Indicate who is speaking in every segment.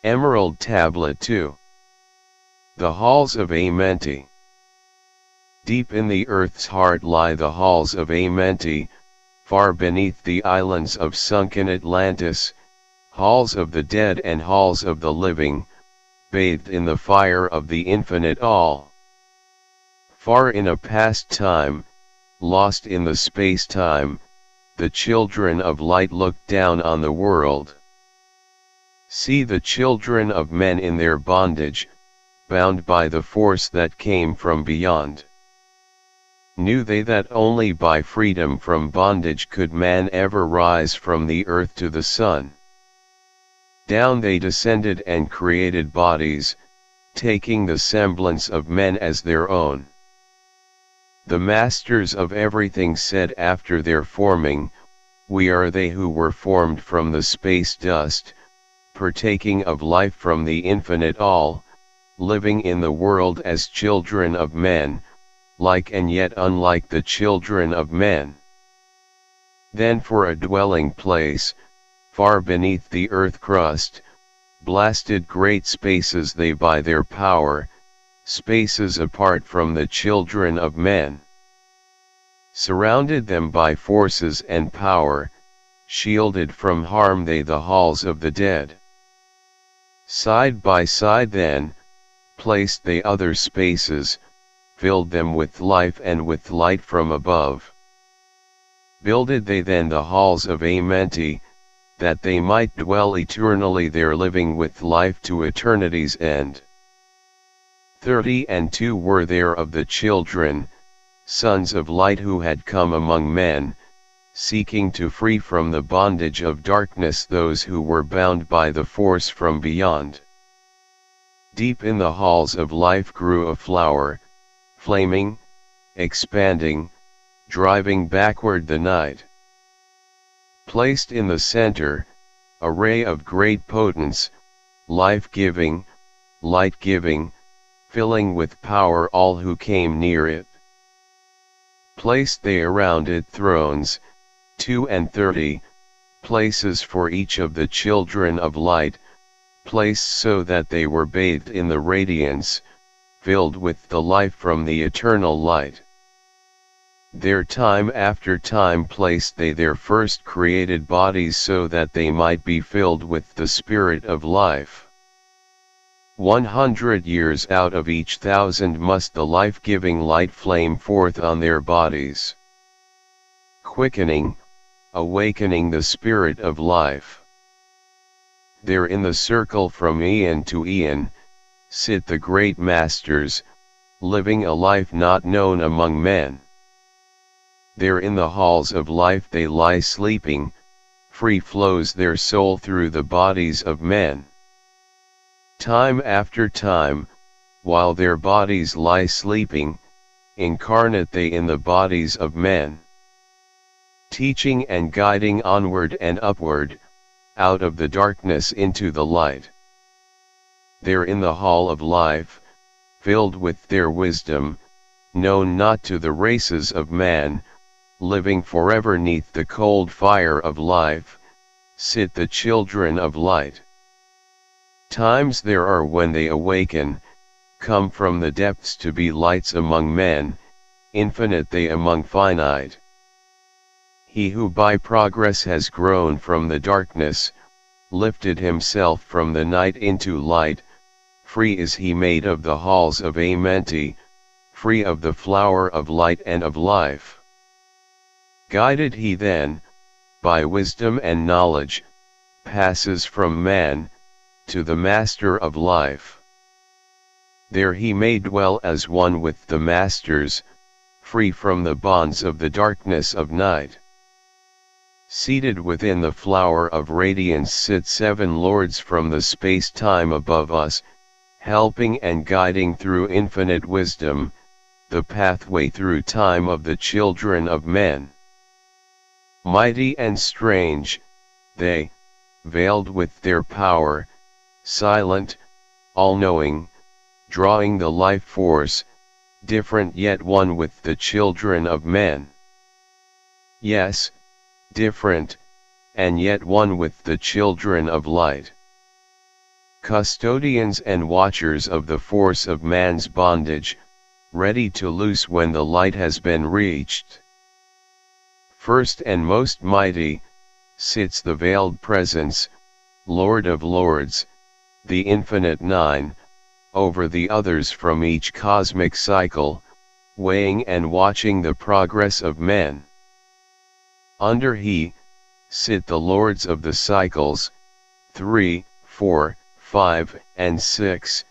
Speaker 1: Emerald Tablet 2. The Halls of Amenti. Deep in the earth's heart lie the halls of Amenti, far beneath the islands of sunken Atlantis, halls of the dead and halls of the living, bathed in the fire of the infinite all. Far in a past time, lost in the space-time, the children of light look down on the world. See the children of men in their bondage, bound by the force that came from beyond. Knew they that only by freedom from bondage could man ever rise from the earth to the sun. Down they descended and created bodies, taking the semblance of men as their own. The masters of everything said after their forming, "We are they who were formed from the space dust, partaking of life from the infinite all, living in the world as children of men, like and yet unlike the children of men." Then for a dwelling place, far beneath the earth crust, blasted great spaces they by their power, spaces apart from the children of men. Surrounded them by forces and power, shielded from harm they the halls of the dead. Side by side then, placed they other spaces, filled them with life and with light from above. Builded they then the halls of Amenti, that they might dwell eternally there living with life to eternity's end. 32 were there of the children, sons of light who had come among men, seeking to free from the bondage of darkness those who were bound by the force from beyond. Deep in the halls of life grew a flower, flaming, expanding, driving backward the night. Placed in the center, a ray of great potence, life-giving, light-giving, filling with power all who came near it. Placed they around it thrones, 32, places for each of the children of light, placed so that they were bathed in the radiance, filled with the life from the eternal light. There time after time placed they their first created bodies so that they might be filled with the spirit of life. 100 years out of each 1,000 must the life-giving light flame forth on their bodies, quickening, awakening the spirit of life. There in the circle from eon to eon, sit the great masters, living a life not known among men. There in the halls of life they lie sleeping, free flows their soul through the bodies of men. Time after time, while their bodies lie sleeping, incarnate they in the bodies of men. Teaching and guiding onward and upward, out of the darkness into the light. There in the hall of life, filled with their wisdom, known not to the races of man, living forever neath the cold fire of life, sit the children of light. Times there are when they awaken, come from the depths to be lights among men, infinite they among finite. He who by progress has grown from the darkness, lifted himself from the night into light, free is he made of the halls of Amenti, free of the flower of light and of life. Guided he then, by wisdom and knowledge, passes from man, to the Master of life. There he may dwell as one with the Masters, free from the bonds of the darkness of night. Seated within the flower of radiance sit 7 lords from the space-time above us, helping and guiding through infinite wisdom, the pathway through time of the children of men. Mighty and strange, they, veiled with their power, silent, all-knowing, drawing the life force, different yet one with the children of men. Yes, different, and yet one with the children of light. Custodians and watchers of the force of man's bondage, ready to loose when the light has been reached. First and most mighty, sits the veiled presence, Lord of Lords, the infinite nine, over the others from each cosmic cycle, weighing and watching the progress of men. Under he, sit the lords of the cycles, 3, 4, 5, and 6,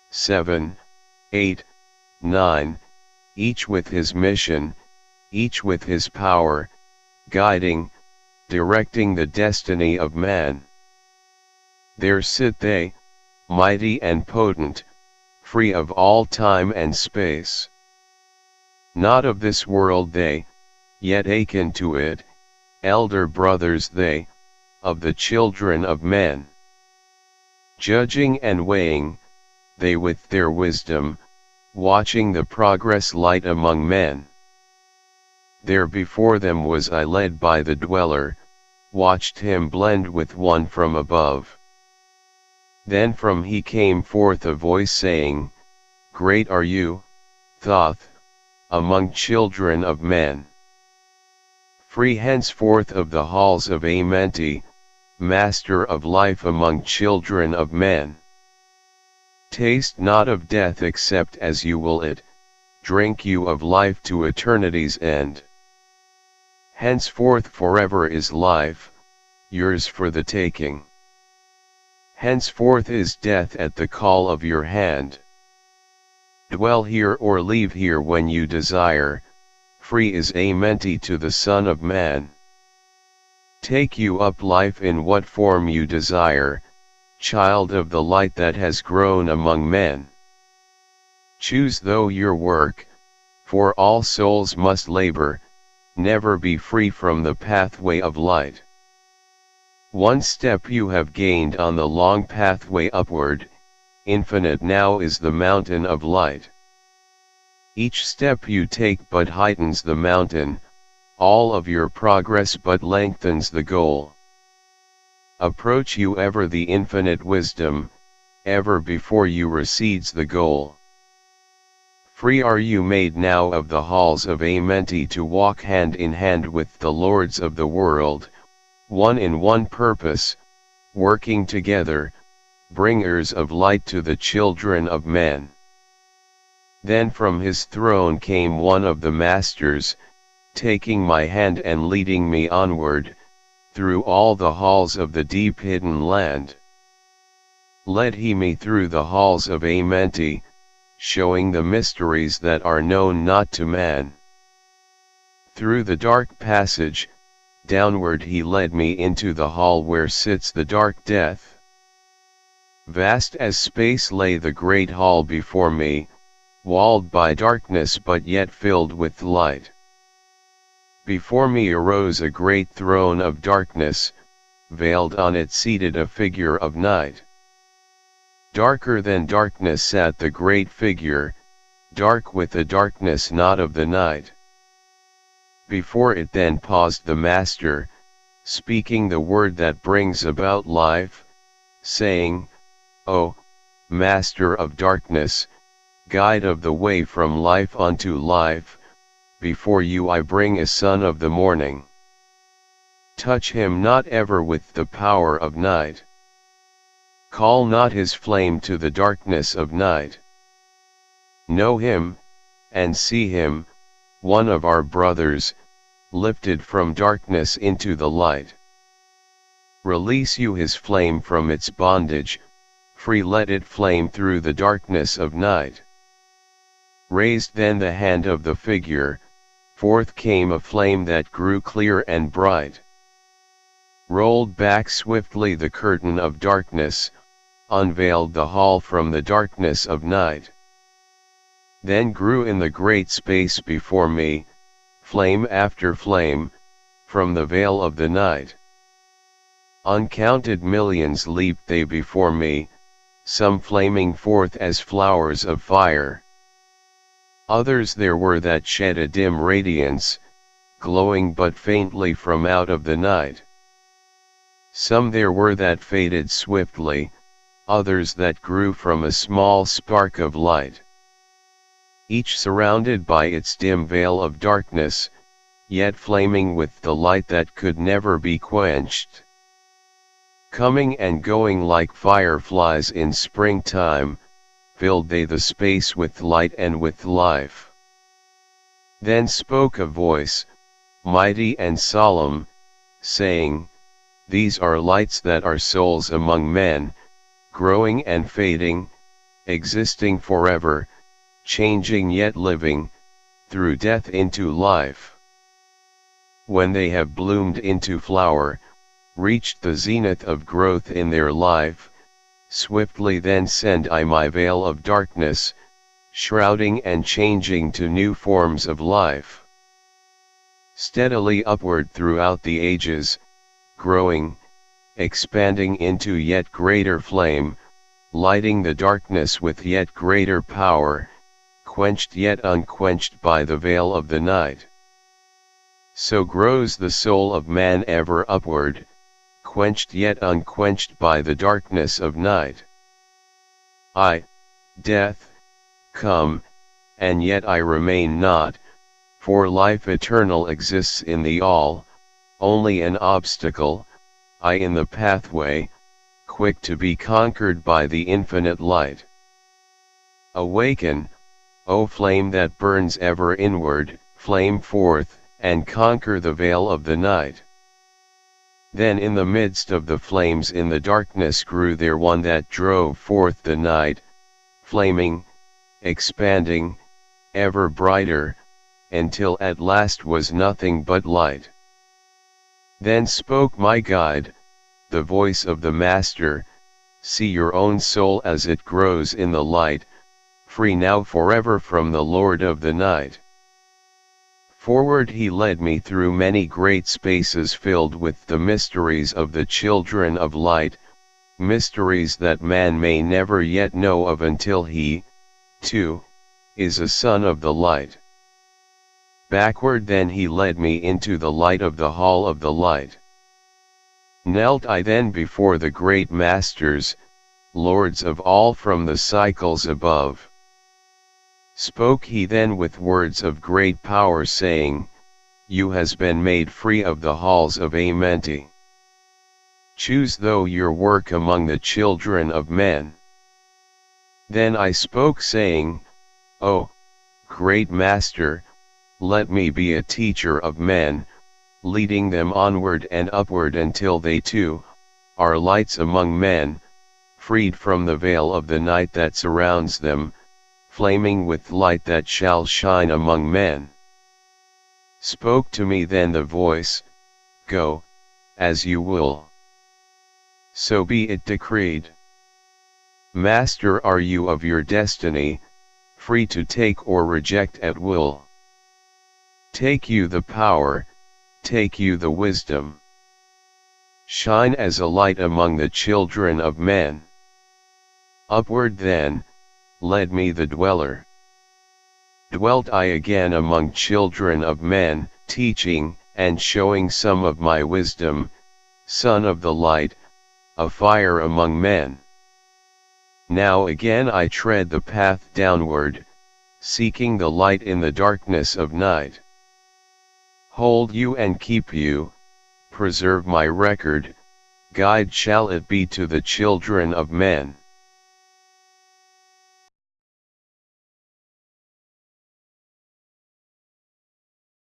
Speaker 1: 7, 8, 9, each with his mission, each with his power, guiding, directing the destiny of man. There sit they, mighty and potent, free of all time and space. Not of this world they, yet akin to it, elder brothers they, of the children of men. Judging and weighing, they with their wisdom, watching the progress light among men. There before them was I led by the dweller, watched him blend with one from above. Then from he came forth a voice saying, Great are you, Thoth, among children of men. Free henceforth of the halls of Amenti, Master of life among children of men. Taste not of death except as you will it, drink you of life to eternity's end. Henceforth forever is life, yours for the taking. Henceforth is death at the call of your hand. Dwell here or leave here when you desire, free is Amenti to the Son of Man. Take you up life in what form you desire, child of the light that has grown among men. Choose though your work, for all souls must labor, never be free from the pathway of light. One step you have gained on the long pathway upward, infinite now is the mountain of light. Each step you take but heightens the mountain, all of your progress but lengthens the goal. Approach you ever the infinite wisdom, ever before you recedes the goal. Free are you made now of the halls of Amenti to walk hand in hand with the lords of the world, one in one purpose, working together, bringers of light to the children of men. Then from his throne came one of the masters, taking my hand and leading me onward, through all the halls of the deep hidden land. Led he me through the halls of Amenti, showing the mysteries that are known not to man. Through the dark passage, downward he led me into the hall where sits the dark death. Vast as space lay the great hall before me, walled by darkness but yet filled with light. Before me arose a great throne of darkness, veiled on it seated a figure of night. Darker than darkness sat the great figure, dark with the darkness not of the night. Before it then paused the Master, speaking the word that brings about life, saying, O, Master of darkness, guide of the way from life unto life, before you I bring a son of the morning. Touch him not ever with the power of night. Call not his flame to the darkness of night. Know him, and see him, one of our brothers, lifted from darkness into the light. Release you his flame from its bondage, free let it flame through the darkness of night. Raised then the hand of the figure, forth came a flame that grew clear and bright. Rolled back swiftly the curtain of darkness, unveiled the hall from the darkness of night. Then grew in the great space before me, flame after flame, from the veil of the night. Uncounted millions leaped they before me, some flaming forth as flowers of fire. Others there were that shed a dim radiance, glowing but faintly from out of the night. Some there were that faded swiftly, others that grew from a small spark of light. Each surrounded by its dim veil of darkness, yet flaming with the light that could never be quenched. Coming and going like fireflies in springtime, filled they the space with light and with life. Then spoke a voice, mighty and solemn, saying, "These are lights that are souls among men, growing and fading, existing forever, changing yet living, through death into life. When they have bloomed into flower, reached the zenith of growth in their life, swiftly then send I my veil of darkness, shrouding and changing to new forms of life. Steadily upward throughout the ages, growing, expanding into yet greater flame, lighting the darkness with yet greater power, quenched yet unquenched by the veil of the night. So grows the soul of man ever upward, quenched yet unquenched by the darkness of night. I, death, come, and yet I remain not, for life eternal exists in the all, only an obstacle, I in the pathway, quick to be conquered by the infinite light. Awaken, O flame that burns ever inward, flame forth, and conquer the veil of the night." Then in the midst of the flames in the darkness grew there one that drove forth the night, flaming, expanding, ever brighter, until at last was nothing but light. Then spoke my guide, the voice of the Master, "See your own soul as it grows in the light, free now forever from the Lord of the night." Forward he led me through many great spaces filled with the mysteries of the children of light, mysteries that man may never yet know of until he, too, is a son of the light. Backward then he led me into the light of the hall of the light. Knelt I then before the great masters, lords of all from the cycles above. Spoke he then with words of great power saying, "You has been made free of the halls of Amenti. Choose thou your work among the children of men." Then I spoke saying, "O, great Master, let me be a teacher of men, leading them onward and upward until they too, are lights among men, freed from the veil of the night that surrounds them, flaming with light that shall shine among men." Spoke to me then the voice, "Go, as you will." So be it decreed. Master are you of your destiny, free to take or reject at will. Take you the power, take you the wisdom. Shine as a light among the children of men. Upward then, led me the dweller. Dwelt I again among children of men, teaching, and showing some of my wisdom, son of the light, a fire among men. Now again I tread the path downward, seeking the light in the darkness of night. Hold you and keep you, preserve my record, guide shall it be to the children of men.